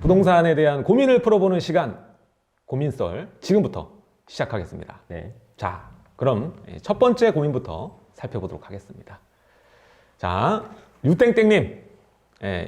부동산에 대한 고민을 풀어보는 시간, 고민썰 지금부터 시작하겠습니다. 네. 자, 그럼 첫 번째 고민부터 살펴보도록 하겠습니다. 자, 유땡땡님,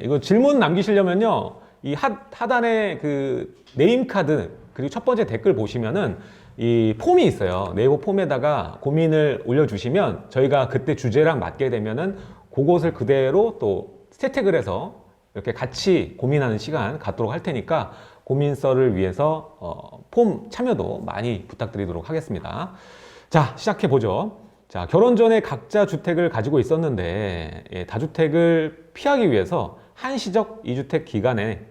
이거 질문 남기시려면요, 이 하단에 그 네임카드 그리고 첫 번째 댓글 보시면은 이 폼이 있어요. 네이버 폼에다가 고민을 올려주시면 저희가 그때 주제랑 맞게 되면은 그것을 그대로 또 채택을 해서 이렇게 같이 고민하는 시간 갖도록 할 테니까 고민썰을 위해서 폼 참여도 많이 부탁드리도록 하겠습니다. 자, 시작해 보죠. 자, 결혼 전에 각자 주택을 가지고 있었는데 다주택을 피하기 위해서 한시적 2주택 기간에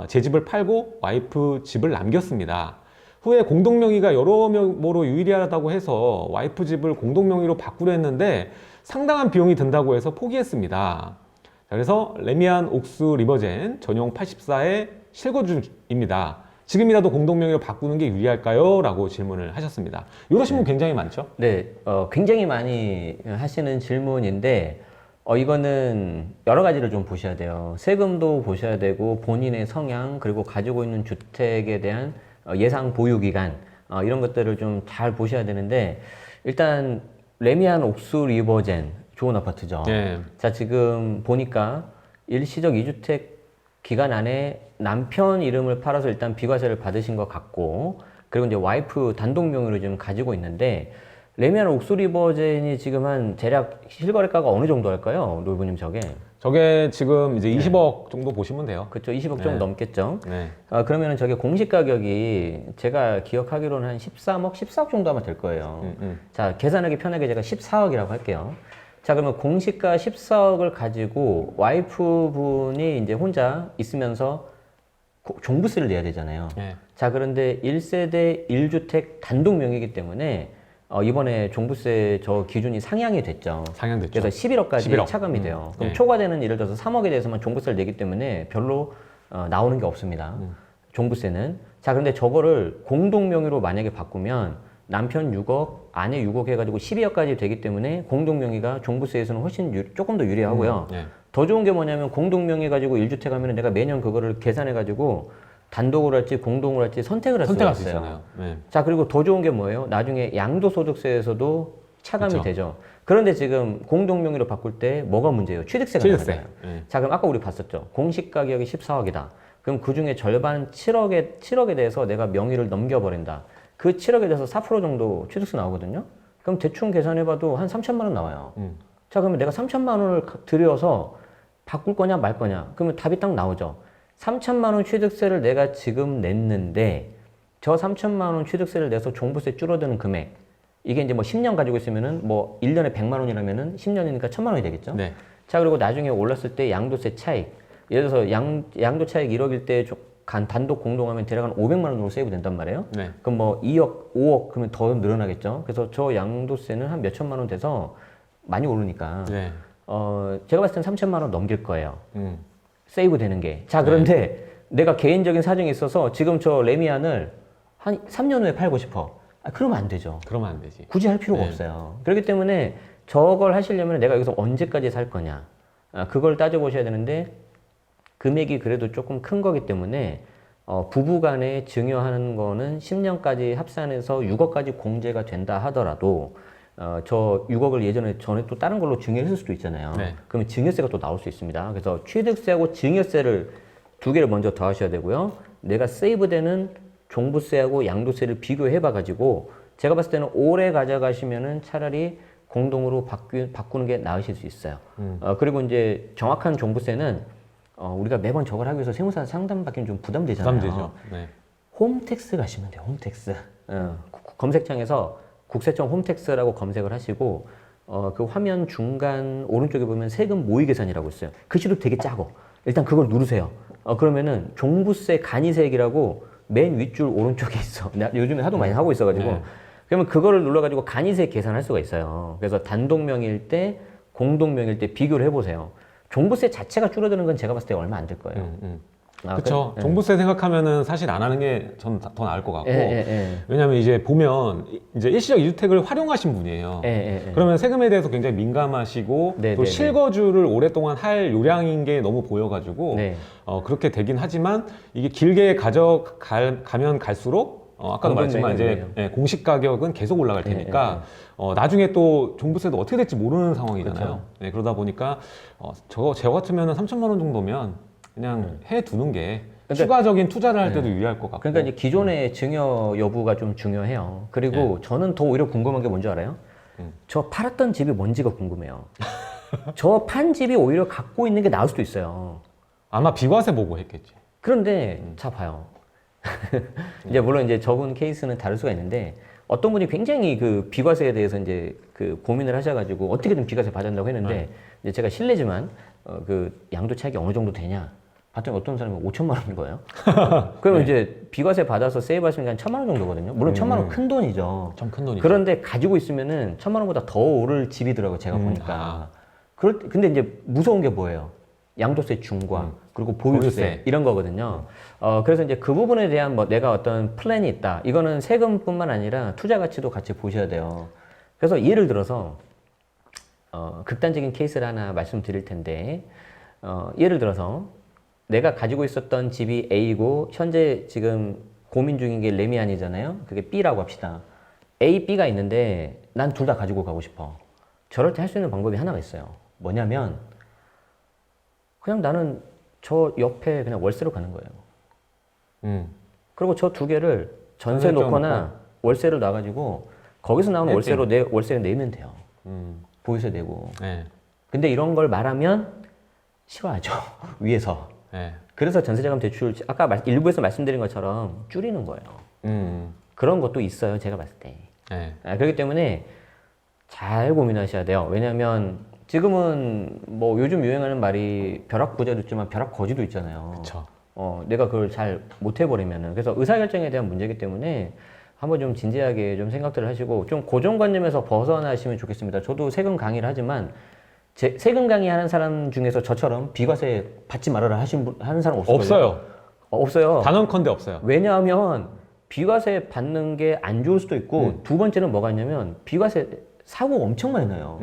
제 집을 팔고 와이프 집을 남겼습니다. 후에 공동명의가 여러모로 유리하다고 해서 와이프 집을 공동명의로 바꾸려 했는데 상당한 비용이 든다고 해서 포기했습니다. 그래서 레미안 옥수 리버젠 전용 84의 실거주입니다. 지금이라도 공동명의로 바꾸는 게 유리할까요? 라고 질문을 하셨습니다. 이러신 분 굉장히 많죠? 네, 굉장히 많이 하시는 질문인데, 이거는 여러 가지를 좀 보셔야 돼요. 세금도 보셔야 되고, 본인의 성향, 그리고 가지고 있는 주택에 대한 예상 보유 기간, 이런 것들을 좀 잘 보셔야 되는데, 일단, 레미안 옥수 리버젠, 좋은 아파트죠. 네. 자, 지금 보니까 일시적 2주택 기간 안에 남편 이름을 팔아서 일단 비과세를 받으신 것 같고, 그리고 이제 와이프 단독 명의로 지금 가지고 있는데, 레미안 옥수 리버젠이 지금 한 대략 실거래가가 어느 정도 할까요? 노부님 저게? 저게 지금 이제 20억 정도 보시면 돼요. 그렇죠. 20억 정도 네. 넘겠죠. 네. 그러면은 저게 공시 가격이 제가 기억하기로는 한 13억, 14억 정도 하면 될 거예요. 자, 계산하기 편하게 제가 14억이라고 할게요. 자, 그러면 공시가 14억을 가지고 와이프분이 이제 혼자 있으면서 종부세를 내야 되잖아요. 네. 자, 그런데 1세대 1주택 단독 명의이기 때문에 이번에 종부세 저 기준이 상향이 됐죠. 상향됐죠. 그래서 11억까지 11억. 차감이 돼요. 그럼 네. 초과되는 예를 들어서 3억에 대해서만 종부세를 내기 때문에 별로 나오는 게 없습니다. 종부세는. 자, 그런데 저거를 공동 명의로 만약에 바꾸면 남편 6억, 아내 6억 해가지고 12억까지 되기 때문에 공동 명의가 종부세에서는 훨씬 조금 더 유리하고요. 네. 더 좋은 게 뭐냐면 공동 명의 가지고 1주택 하면 내가 매년 그거를 계산해가지고 단독으로 할지 공동으로 할지 선택을 할 수가 선택할 수 있어요. 있잖아요. 네. 자, 그리고 더 좋은 게 뭐예요? 나중에 양도소득세에서도 차감이 그쵸. 되죠. 그런데 지금 공동명의로 바꿀 때 뭐가 문제예요? 취득세가 취득세. 나가잖아요. 네. 자, 그럼 아까 우리 봤었죠. 공시 가격이 14억이다. 그럼 그 중에 절반 7억에 대해서 내가 명의를 넘겨버린다. 그 7억에 대해서 4% 정도 취득세 나오거든요. 그럼 대충 계산해봐도 한 3천만 원 나와요. 자, 그러면 내가 3천만 원을 들여서 바꿀 거냐 말 거냐? 그러면 답이 딱 나오죠. 3천만 원 취득세를 내가 지금 냈는데 저 3천만 원 취득세를 내서 종부세 줄어드는 금액, 이게 이제 뭐 10년 가지고 있으면은 뭐 1년에 100만 원이라면은 10년이니까 1000만 원이 되겠죠. 네. 자, 그리고 나중에 올랐을 때 양도세 차익, 예를 들어서 양도 차익 1억일 때 단독 공동하면 대략 한 500만 원으로 세이브 된단 말이에요. 네. 그럼 뭐 2억, 5억 그러면 더 늘어나겠죠. 그래서 저 양도세는 한 몇 천만 원 돼서 많이 오르니까 네. 제가 봤을 땐 3천만 원 넘길 거예요. 음. 세이브 되는 게. 자, 그런데 내가 개인적인 사정이 있어서 지금 저 레미안을 한 3년 후에 팔고 싶어. 그러면 안 되죠. 그러면 안 되지. 굳이 할 필요가 네. 없어요. 그렇기 때문에 저걸 하시려면 내가 여기서 언제까지 살 거냐. 그걸 따져보셔야 되는데 금액이 그래도 조금 큰 거기 때문에 부부 간에 증여하는 거는 10년까지 합산해서 6억까지 공제가 된다 하더라도 저 6억을 전에 또 다른 걸로 증여했을 수도 있잖아요. 네. 그러면 증여세가 또 나올 수 있습니다. 그래서 취득세하고 증여세를 두 개를 먼저 더 하셔야 되고요. 내가 세이브되는 종부세하고 양도세를 비교해 봐 가지고 제가 봤을 때는 오래 가져가시면은 차라리 공동으로 바꾸는 게 나으실 수 있어요. 그리고 이제 정확한 종부세는 우리가 매번 저걸 하기 위해서 세무사 상담 받기는 좀 부담되잖아요. 부담되죠. 네. 홈택스 가시면 돼요. 홈택스. 검색창에서 국세청 홈택스라고 검색을 하시고 그 화면 중간 오른쪽에 보면 세금 모의 계산이라고 있어요. 글씨도 되게 작어. 일단 그걸 누르세요. 그러면은 종부세 간이세액이라고 맨 윗줄 오른쪽에 있어. 내가 요즘에 하도 많이 하고 있어가지고. 네. 그러면 그거를 눌러가지고 간이세액 계산할 수가 있어요. 그래서 단독명의일 때, 공동명의일 때 비교를 해보세요. 종부세 자체가 줄어드는 건 제가 봤을 때 얼마 안 될 거예요. 그렇죠. 예. 종부세 생각하면은 사실 안 하는 게 전 더 나을 것 같고. 예, 예, 예. 왜냐하면 이제 보면 이제 일시적 2주택을 활용하신 분이에요. 예, 예, 예. 그러면 세금에 대해서 굉장히 민감하시고 네, 또 네, 실거주를 오랫동안 할 요량인 게 너무 보여가지고 네. 그렇게 되긴 하지만 이게 길게 가면 갈수록 아까도 말했지만 이제 공시 가격은 계속 올라갈 테니까 나중에 또 종부세도 어떻게 될지 모르는 상황이잖아요. 그렇죠. 네, 그러다 보니까 저 같으면은 3천만 원 정도면 그냥 해두는 게 그러니까 추가적인 투자를 할 때도 유리할 것 같고. 그러니까 이제 기존의 증여 여부가 좀 중요해요. 그리고 저는 더 오히려 궁금한 게 뭔지 알아요? 저 팔았던 집이 뭔지가 궁금해요. 저 판 집이 오히려 갖고 있는 게 나을 수도 있어요. 아마 비과세 보고 했겠지. 그런데 자 봐요. 이제 물론 이제 저분 케이스는 다를 수가 있는데 어떤 분이 굉장히 그 비과세에 대해서 이제 그 고민을 하셔가지고 어떻게든 비과세 받는다고 했는데 이제 제가 실례지만 그 양도 차익이 어느 정도 되냐? 봤더니 어떤 사람이 5천만 원인 거예요. 그러면 이제 비과세 받아서 세이브하시면 한 1,000만 원 정도거든요. 물론 1,000만 원 큰 돈이죠. 좀 큰 돈이죠. 그런데 가지고 있으면은 1,000만 원보다 더 오를 집이더라고 제가 보니까. 근데 이제 무서운 게 뭐예요? 양도세 중과 그리고 보유세 이런 거거든요. 그래서 이제 그 부분에 대한 뭐 내가 어떤 플랜이 있다. 이거는 세금뿐만 아니라 투자 가치도 같이 보셔야 돼요. 그래서 예를 들어서 극단적인 케이스를 하나 말씀드릴 텐데 예를 들어서 내가 가지고 있었던 집이 A고 현재 지금 고민 중인 게 레미안이잖아요. 그게 B라고 합시다. A, B가 있는데 난 둘 다 가지고 가고 싶어. 저럴 때 할 수 있는 방법이 하나가 있어요. 뭐냐면 그냥 나는 저 옆에 그냥 월세로 가는 거예요. 그리고 저 두 개를 전세 놓거나 월세를 놔가지고 거기서 나오는 월세로 월세를 내면 돼요. 보유세 내고. 네. 근데 이런 걸 말하면 싫어하죠. 위에서. 네. 그래서 전세자금 대출 아까 일부에서 말씀드린 것처럼 줄이는 거예요. 그런 것도 있어요. 제가 봤을 때. 네. 그렇기 때문에 잘 고민하셔야 돼요. 왜냐하면 지금은 뭐 요즘 유행하는 말이 벼락부자도 있지만 벼락거지도 있잖아요. 그쵸. 내가 그걸 잘 못해버리면은. 그래서 의사결정에 대한 문제이기 때문에 한번 좀 진지하게 좀 생각들을 하시고 좀 고정관념에서 벗어나시면 좋겠습니다. 저도 세금 강의를 하지만 세금 강의하는 사람 중에서 저처럼 비과세 받지 말아라 하는 사람 없어요. 없어요. 없어요. 단언컨대 없어요. 왜냐하면 비과세 받는 게 안 좋을 수도 있고 두 번째는 뭐가 있냐면 비과세 사고 엄청 많이 나요.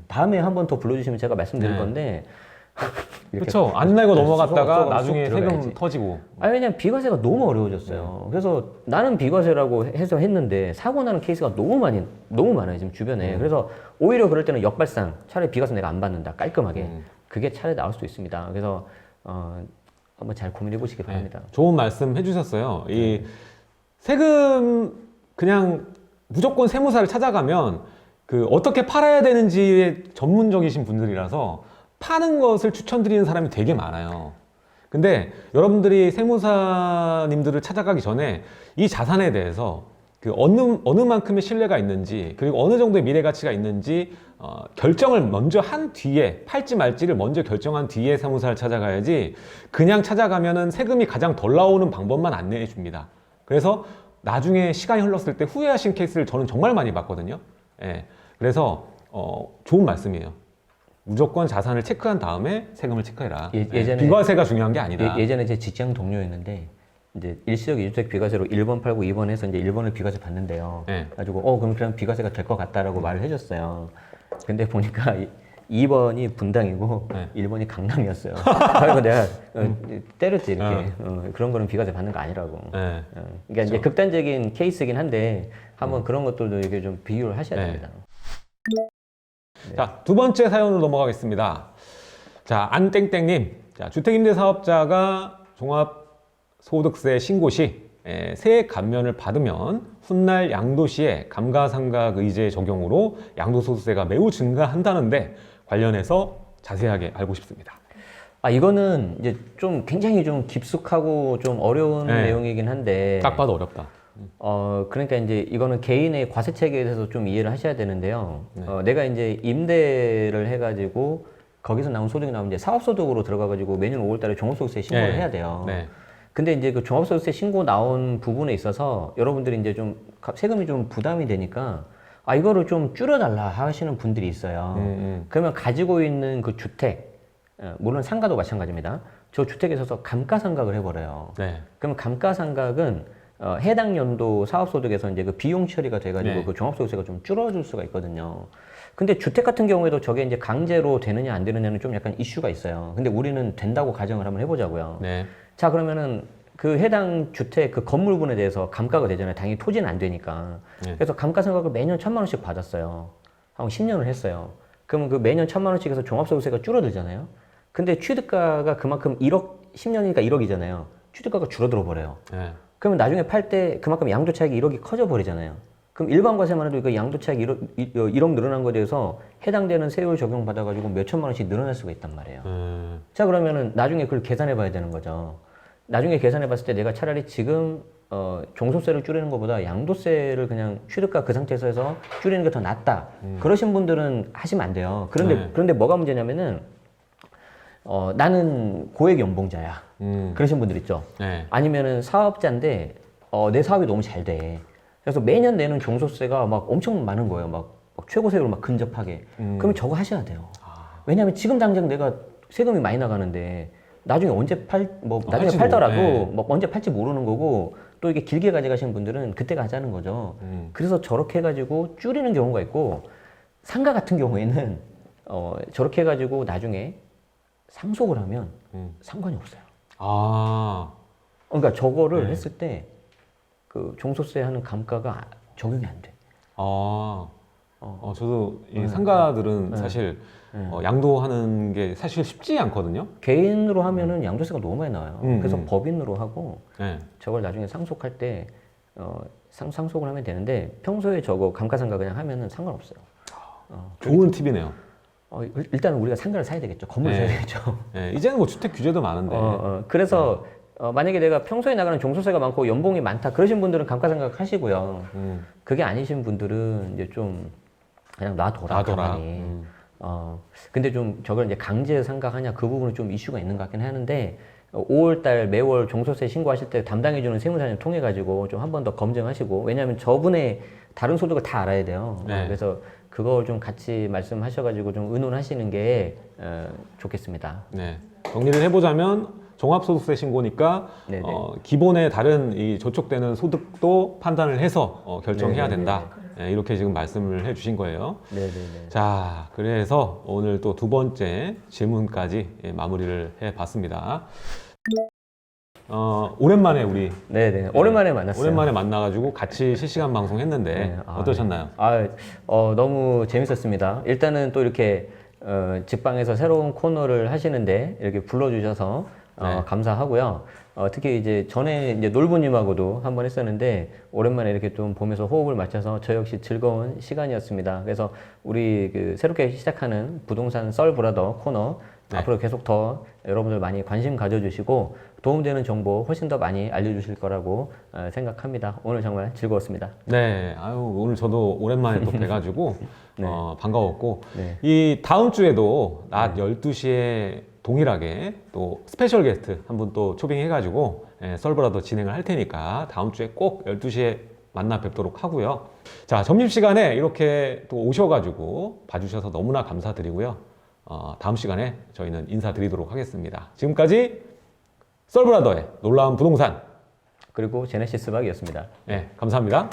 다음에 한 번 더 불러주시면 제가 말씀드릴 건데 그렇죠. 안 내고 넘어갔다가 쏙 나중에 들어가야지. 세금 터지고. 왜냐면 비과세가 너무 어려워졌어요. 그래서 나는 비과세라고 해서 했는데 사고 나는 케이스가 너무 많아요 지금 주변에. 그래서 오히려 그럴 때는 역발상 차라리 비과세 내가 안 받는다 깔끔하게 그게 차라리 나올 수도 있습니다. 그래서 한번 잘 고민해 보시기 바랍니다. 좋은 말씀 해주셨어요. 이 세금 그냥 무조건 세무사를 찾아가면 그 어떻게 팔아야 되는지에 전문적이신 분들이라서 파는 것을 추천드리는 사람이 되게 많아요. 근데 여러분들이 세무사님들을 찾아가기 전에 이 자산에 대해서 그 어느 만큼의 신뢰가 있는지 그리고 어느 정도의 미래 가치가 있는지 결정을 먼저 한 뒤에 팔지 말지를 먼저 결정한 뒤에 세무사를 찾아가야지 그냥 찾아가면은 세금이 가장 덜 나오는 방법만 안내해 줍니다. 그래서 나중에 시간이 흘렀을 때 후회하신 케이스를 저는 정말 많이 봤거든요. 예. 그래서 좋은 말씀이에요. 무조건 자산을 체크한 다음에 세금을 체크해라. 예전에 비과세가 중요한 게 아니다. 예전에 제 직장 동료였는데 이제 일시적 2주택 비과세로 1번 팔고 2번 해서 이제 1번을 비과세 받는데요. 가지고 그럼 비과세가 될 것 같다라고 말을 해줬어요. 근데 보니까 2번이 분당이고 1번이 강남이었어요. 그래서 내가 때렸지 이렇게. 그런 거는 비과세 받는 거 아니라고. 그러니까 이제 극단적인 케이스긴 한데 한번 그런 것들도 이렇게 좀 비교를 하셔야 됩니다. 자, 두 번째 사연으로 넘어가겠습니다. 자, 안땡땡님. 자, 주택임대사업자가 종합소득세 신고 시 세액 감면을 받으면 훗날 양도시에 감가상각 의제 적용으로 양도소득세가 매우 증가한다는데 관련해서 자세하게 알고 싶습니다. 이거는 이제 좀 굉장히 좀 깊숙하고 좀 어려운 내용이긴 한데 딱 봐도 어렵다. 그러니까 이제 이거는 개인의 과세책에 대해서 좀 이해를 하셔야 되는데요. 내가 이제 임대를 해가지고 거기서 나온 소득이 나오면 이제 사업소득으로 들어가가지고 매년 5월달에 종합소득세 신고를 해야 돼요. 근데 이제 그 종합소득세 신고 나온 부분에 있어서 여러분들이 이제 좀 세금이 좀 부담이 되니까 이거를 좀 줄여달라 하시는 분들이 있어요. 그러면 가지고 있는 그 주택, 물론 상가도 마찬가지입니다. 저 주택에 있어서 감가상각을 해버려요. 네. 그럼 감가상각은 해당 연도 사업소득에서 이제 그 비용 처리가 돼가지고 네. 그 종합소득세가 좀 줄어들 수가 있거든요. 근데 주택 같은 경우에도 저게 이제 강제로 되느냐 안 되느냐는 좀 약간 이슈가 있어요. 근데 우리는 된다고 가정을 한번 해보자고요. 네. 자, 그러면은 그 해당 주택 그 건물분에 대해서 감가가 되잖아요. 당연히 토지는 안 되니까. 네. 그래서 감가상각을 매년 1,000만 원씩 받았어요. 한 10년을 했어요. 그러면 그 매년 1,000만 원씩 해서 종합소득세가 줄어들잖아요. 근데 취득가가 그만큼 1억, 10년이니까 1억이잖아요. 취득가가 줄어들어 버려요. 네. 그러면 나중에 팔 때 그만큼 양도 차익이 1억이 커져 버리잖아요. 그럼 일반 과세만 해도 그 양도 차익 1억 늘어난 거에 대해서 해당되는 세율 적용 받아가지고 몇 천만 원씩 늘어날 수가 있단 말이에요. 자, 그러면은 나중에 그걸 계산해 봐야 되는 거죠. 나중에 계산해 봤을 때 내가 차라리 지금 종소세를 줄이는 것보다 양도세를 그냥 취득가 그 상태에서 해서 줄이는 게 더 낫다. 그러신 분들은 하시면 안 돼요. 그런데 뭐가 문제냐면은 나는 고액 연봉자야. 그러신 분들 있죠. 네. 아니면은 사업자인데 내 사업이 너무 잘 돼. 그래서 매년 내는 종소세가 막 엄청 많은 거예요. 막 최고 세율로 막 근접하게. 그러면 저거 하셔야 돼요. 왜냐하면 지금 당장 내가 세금이 많이 나가는데 나중에 언제 나중에 할지 팔더라도 네. 뭐 언제 팔지 모르는 거고 또 이게 길게 가져가시는 분들은 그때가 하자는 거죠. 그래서 저렇게 해가지고 줄이는 경우가 있고 상가 같은 경우에는 저렇게 해가지고 나중에 상속을 하면 상관이 없어요. 아. 그러니까 저거를 네. 했을 때 그 종소세 하는 감가가 적용이 안 돼. 저도 이 네. 상가들은 네. 사실 양도하는 게 사실 쉽지 않거든요. 개인으로 하면은 양도세가 너무 많이 나와요. 그래서 음. 법인으로 하고 네. 저걸 나중에 상속할 때 상속을 하면 되는데 평소에 저거 감가상가 그냥 하면은 상관없어요. 좋은 팁이네요. 일단은 우리가 상가를 사야 되겠죠. 건물을 네. 사야 되겠죠. 네. 이제는 뭐 주택 규제도 많은데. 그래서 만약에 내가 평소에 나가는 종소세가 많고 연봉이 많다 그러신 분들은 감가상각 하시고요. 그게 아니신 분들은 이제 좀 그냥 놔둬라. 놔둬라. 가만히. 근데 좀 저걸 이제 강제 상각하냐 그 부분은 좀 이슈가 있는 것 같긴 하는데 5월달 매월 종소세 신고하실 때 담당해주는 세무사님 통해 가지고 좀 한 번 더 검증하시고 왜냐하면 저분의 다른 소득을 다 알아야 돼요. 네. 그래서 그걸 좀 같이 말씀하셔가지고 좀 의논하시는 게 좋겠습니다. 네. 정리를 해보자면 종합소득세 신고니까 네네. 기본의 다른 이 저촉되는 소득도 판단을 해서 결정해야 네네네. 된다. 네, 이렇게 지금 말씀을 해주신 거예요. 네네네. 자, 그래서 오늘 또 두 번째 질문까지 마무리를 해봤습니다. 오랜만에 우리 네네. 오랜만에 만났어요. 오랜만에 만나가지고 같이 실시간 방송했는데 네. 어떠셨나요? 너무 재밌었습니다. 일단은 또 이렇게 직방에서 새로운 코너를 하시는데 이렇게 불러주셔서 네. 감사하고요. 특히 이제 전에 이제 놀부님하고도 한번 했었는데 오랜만에 이렇게 좀 보면서 호흡을 맞춰서 저 역시 즐거운 시간이었습니다. 그래서 우리 그 새롭게 시작하는 부동산 썰브라더 코너 네. 앞으로 계속 더 여러분들 많이 관심 가져주시고 도움되는 정보 훨씬 더 많이 알려주실 거라고 생각합니다. 오늘 정말 즐거웠습니다. 네, 오늘 저도 오랜만에 또 뵈가지고 네. 반가웠고 네. 이 다음 주에도 낮 12시에 동일하게 또 스페셜 게스트 한 분 또 초빙해가지고 썰브라더 진행을 할 테니까 다음 주에 꼭 12시에 만나 뵙도록 하고요. 자, 점심시간에 이렇게 또 오셔가지고 봐주셔서 너무나 감사드리고요. 다음 시간에 저희는 인사드리도록 하겠습니다. 지금까지 썰브라더의 놀라운 부동산. 그리고 제네시스 박이었습니다. 네, 감사합니다.